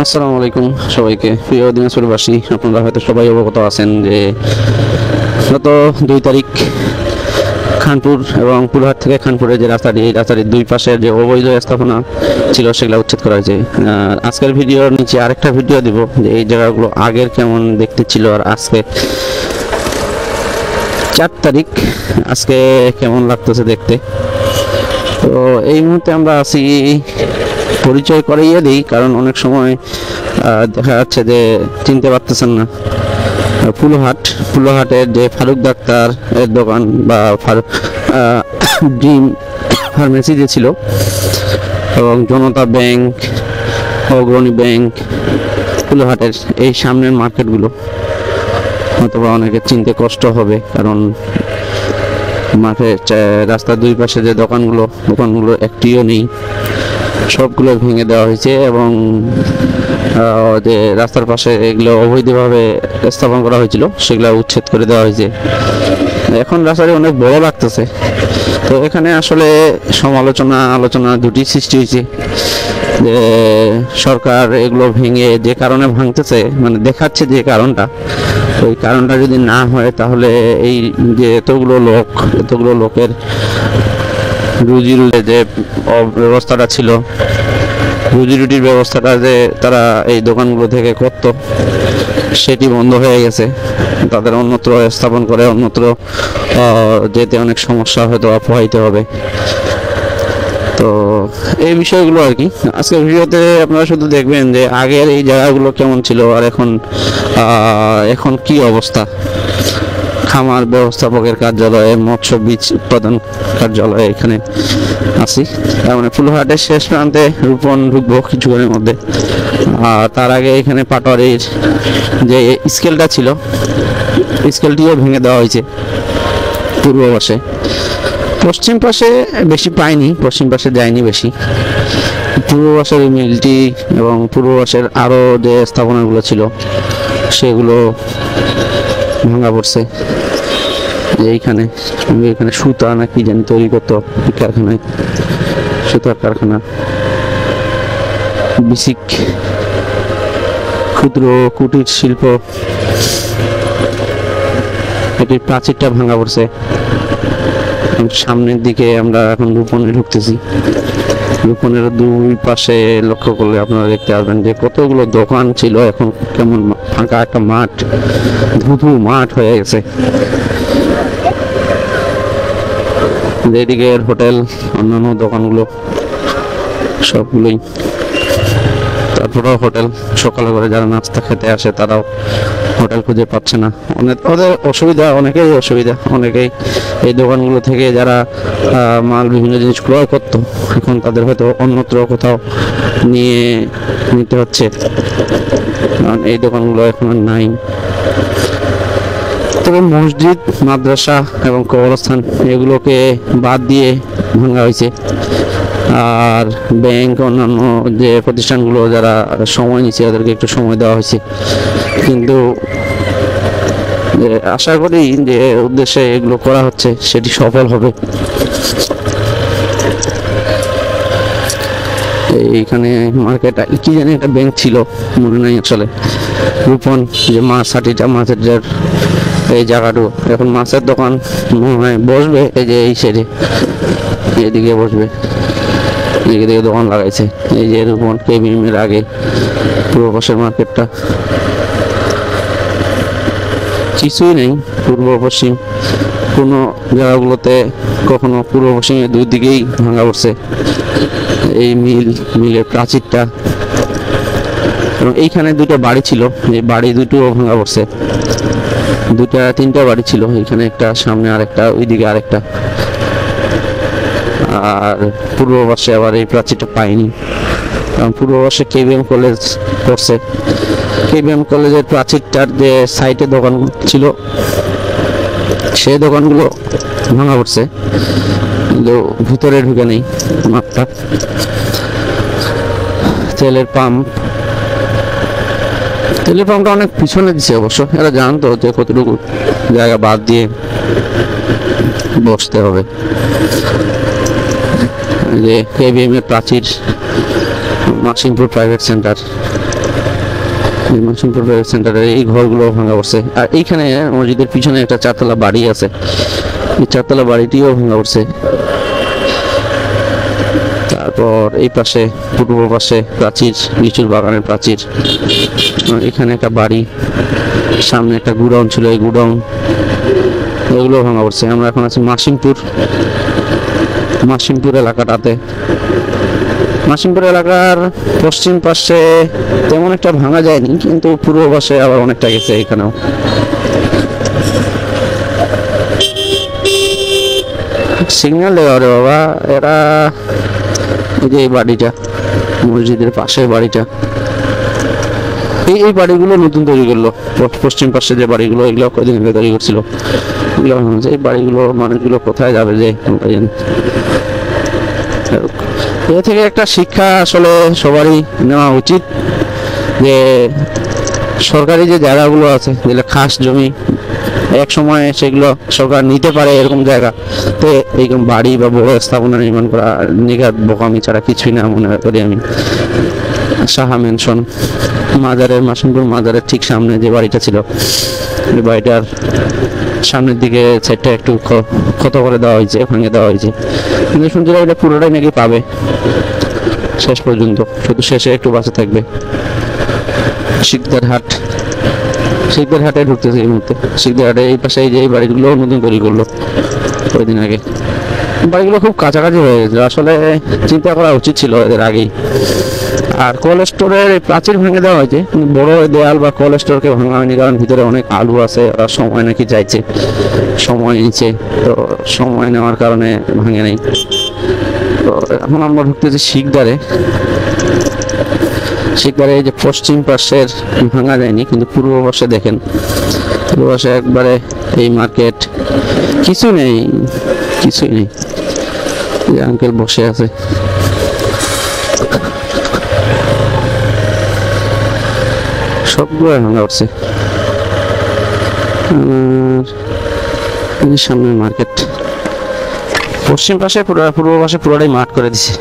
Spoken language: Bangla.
আসসালামু আলাইকুম সবাইকে। প্রিয় দিনাজপুরবাসী, আপনারা হয়তো সবাই অবগত আছেন যে গত 2 তারিখ খানপুর এবং পুরহাট থেকে খানপুরের যে রাস্তাটি, এই রাস্তাটির দুই পাশের যে অবৈধ স্থাপনা ছিল সেগুলো উচ্ছেদ করা হয়েছে। আজকের ভিডিওর নিচে আরেকটা ভিডিও দিব যে এই জায়গাগুলো আগের কেমন দেখতে ছিল আর আজকে 4 তারিখ আজকে কেমন লাগতেছে দেখতে। তো এই মুহূর্তে আমরা আছি, পরিচয় করাইয়ে দিই কারণ অনেক সময় দেখা যাচ্ছে যে চিনতে পারতেছেন না। ফুলহাটের যে ফারুক ডাক্তার এর দোকান বা ড্রিম ফার্মেসি যে ছিল, এবং জনতা ব্যাংক, অগ্রণী ব্যাংক, ফুলহাটের এই সামনের মার্কেটগুলো অথবা অনেকে চিনতে কষ্ট হবে কারণ মাঠের রাস্তার দুই পাশে যে দোকানগুলো একটিও নেই, সবগুলো ভেঙে দেওয়া হয়েছে এবং যে রাস্তার পাশে এগুলো অবৈধভাবে স্থাপন করা হয়েছিল সেগুলো উচ্ছেদ করে দেওয়া হয়েছে। এখন রাস্তাটি অনেক বড় লাগতেছে। তো এখানে আসলে আলোচনা দুটি সৃষ্টি হয়েছে যে সরকার এগুলো ভেঙে যে কারণে ভাঙতেছে, মানে দেখাচ্ছে যে কারণটা, ওই কারণটা যদি না হয় তাহলে এই যে এতগুলো লোকের রুজির যে ব্যবস্থাটা ছিল, রুজির ব্যবস্থাটা যে তারা এই দোকানগুলো থেকে করত সেটি বন্ধ হয়ে গেছে। তাদের অন্যত্র স্থাপন করে অন্যত্র যেতে অনেক সমস্যা হয়তো পোহাইতে হবে। তো এই বিষয়গুলো আর কি আজকের ভিডিওতে আপনারা শুধু দেখবেন যে আগের এই জায়গাগুলো কেমন ছিল আর এখন কি অবস্থা। খামার ব্যবস্থাপকের কার্যালয়ে, মৎস্য বীজ উৎপাদন কার্যালয়ে এখানে আছি। মানে ফুলহাটের শেষ প্রান্তে রূপন ঢুকবো কিছুক্ষণের মধ্যে। তার আগে এখানে পাটোয়ারির যে স্কেলটা ছিল, স্কেলটিও ভেঙে দেওয়া হয়েছে পূর্ব পাশে। পশ্চিম পাশে বেশি পাইনি, পশ্চিম পাশে যায়নি বেশি। পূর্ব পাশের মিলটি এবং পূর্ব পাশের আরও যে স্থাপনাগুলো ছিল সেগুলো ভাঙা পড়ছে। এইখানে সুতা না কি জানি তৈরি করতো কারখানায়, সুতার কারখানা, বিসিক ক্ষুদ্র কুটির শিল্প, এটির প্রাচীরটা ভাঙা পড়ছে। সামনের দিকে আমরা এখন রূপনে ঢুকতেছি। রূপনের দুই পাশে লক্ষ্য করলে আপনারা দেখতে পারবেন যে কতগুলো দোকান ছিল এখন কেমন ফাঁকা একটা মাঠ, ধুধু মাঠ হয়ে গেছে। যেদিকে হোটেল, অন্যান্য দোকানগুলো সবগুলোই। তারপরেও হোটেল, সকালে করে যারা নাস্তা খেতে আসে তারাও হোটেল খুঁজে পাচ্ছে না। ওদের অনেকেই এই দোকানগুলো থেকে যারা মাল বিভিন্ন জিনিস ক্রয় করতো এখন তাদের হয়তো অন্যত্র কোথাও নিতে হচ্ছে, কারণ এই দোকানগুলো এখন আর নাই। তবে মসজিদ, মাদ্রাসা এবং কবরস্থান এগুলোকে বাদ দিয়ে ভাঙা হয়েছে। আর ব্যাংক, অন্যান্য যে প্রতিষ্ঠানগুলো যারা সময় নিচ্ছে তাদেরকে একটু সময় দেওয়া হয়েছে, কিন্তু আশা করি যে উদ্দেশ্যে এগুলো করা হচ্ছে সেটি সফল হবে। এইখানে মার্কেট কি জানি একটা ব্যাংক ছিল, মনে নাই আসলে। রূপন যে মাছের এই জায়গাটু, এখন মাছের দোকান মনে হয় বসবে এই যে এই সাইডে, এদিকে বসবে, এদিকে দোকান লাগাইছে। এই যে রূপন কেবিএম এর আগে পূর্ব পাশের মার্কেটটা, কিছুই নেই পূর্ব পশ্চিম। কোনো জায়গাগুলোতে কখনো পূর্ব পশ্চিমে দুই দিকেই ভাঙা পড়ছে এই মিলের প্রাচীরটা। এবং এইখানে দুটো বাড়ি ছিল, এই বাড়ি দুটো ভাঙা পড়ছে। তিনটা বাড়ি ছিল, এখানে একটা, সামনে আরেকটা, ওইদিকে আরেকটা। আর পূর্ব পাশে আবার এই প্রাচীরটা পাইনি, কারণ পূর্ব পাশে কেবিএম কলেজ পড়ছে। কেবিএম কলেজের প্রাচীরটার যে সাইডে দোকান ছিল সেই দোকানগুলো ভাঙা পড়ছে, কিন্তু ভিতরে ঢুকে নেই মাঠটা। তেলের পাম্পটা অনেক পিছনে দিচ্ছে অবশ্য। এরা জানতো যে কতটুকু জায়গা বাদ দিয়ে বসতে হবে। যে কেবিএম এর প্রাচীর, মাসিমপুর প্রাইভেট সেন্টার, এই মাসুমপুর সেন্টারে এই ঘরগুলো ভাঙা পড়ছে। আর এইখানে মসজিদের পিছনে একটা 4তলা বাড়ি আছে, এই 4তলা বাড়িটিও ভাঙা পড়ছে। তারপর এই পাশে পূর্ব পাশে প্রাচীর, লিচুর বাগানের প্রাচীর, আর এখানে একটা বাড়ি, সামনে একটা গুডাউন ছিল, এই গুডাউন এগুলো ভাঙা পড়ছে। আমরা এখন আছি মাসিমপুর এলাকাটাতে। মাসিমপুর এলাকার পশ্চিম পাশে তেমন একটা ভাঙা যায়নি, কিন্তু পূর্ব পাশে আবার অনেকটা গেছে। এখানেও সিগন্যাল দেওয়া রে বাবা, এরা এই যে এই বাড়িটা, মসজিদের পাশের বাড়িটা, এই বাড়িগুলো নতুন তৈরি করলো। পশ্চিম পাশে যে বাড়িগুলো, এগুলো কয়েকদিন আগে তৈরি করছিল, এগুলো এই বাড়িগুলো মানুষগুলো কোথায় যাবে যে এ থেকে একটা শিক্ষা আসলে সবারই নেওয়া উচিত, যে সরকারি যে জায়গাগুলো আছে, যেগুলো খাস জমি, এক সময় সেগুলো সরকার নিতে পারে, এরকম জায়গা তো এইরকম বাড়ি বা বড় স্থাপনা নির্মাণ করা নিঘাত বোকামি ছাড়া কিছুই না মনে করি আমি। সাহা মেনশন মাজারের, মাসুমপুর মাজারের ঠিক সামনে যে বাড়িটা ছিল, ওই বাড়িটার সামনের দিকে সাইডটা একটু ক্ষত করে দেওয়া হয়েছে, ভেঙে দেওয়া হয়েছে, কিন্তু শুনছি এটা পুরোটাই নাকি পাবে শেষ পর্যন্ত, শুধু শেষে একটু বাঁচা থাকবে। শিকদার হাটে ঢুকতেছে এই মুহূর্তে। শিকদার হাটে এই পাশে এই যে এই বাড়িগুলো নতুন তৈরি করলো কয়েকদিন আগে, বাড়িগুলো খুব কাছাকাছি হয়ে গেছে, আসলে চিন্তা করা উচিত ছিল এদের আগেই। আর কোল্ড স্টোরের প্রাচীর ভেঙে দেওয়া হয়েছে, কিন্তু বড় দেয়াল বা কোল্ড স্টোরকে ভাঙা হয়নি, কারণ ভিতরে অনেক আলু আছে, আর সময় নাকি চাইছে, সময় নিচ্ছে, তো সময় নেওয়ার কারণে ভাঙে নেই। তো এখন আমরা ঢুকতেছি শিকদারে। এই যে পশ্চিম পাশের ভাঙা যায়নি, কিন্তু পূর্ব পাশে দেখেন, পূর্ব পাশে একবারে এই মার্কেট, কিছুই নেই। আঙ্কেল বসে আছে, সবগুলো ভাঙা উঠছে। সামনে মার্কেট, পশ্চিম পাশে পূর্ব পাশে পুরোটাই মাঠ করে দিছে।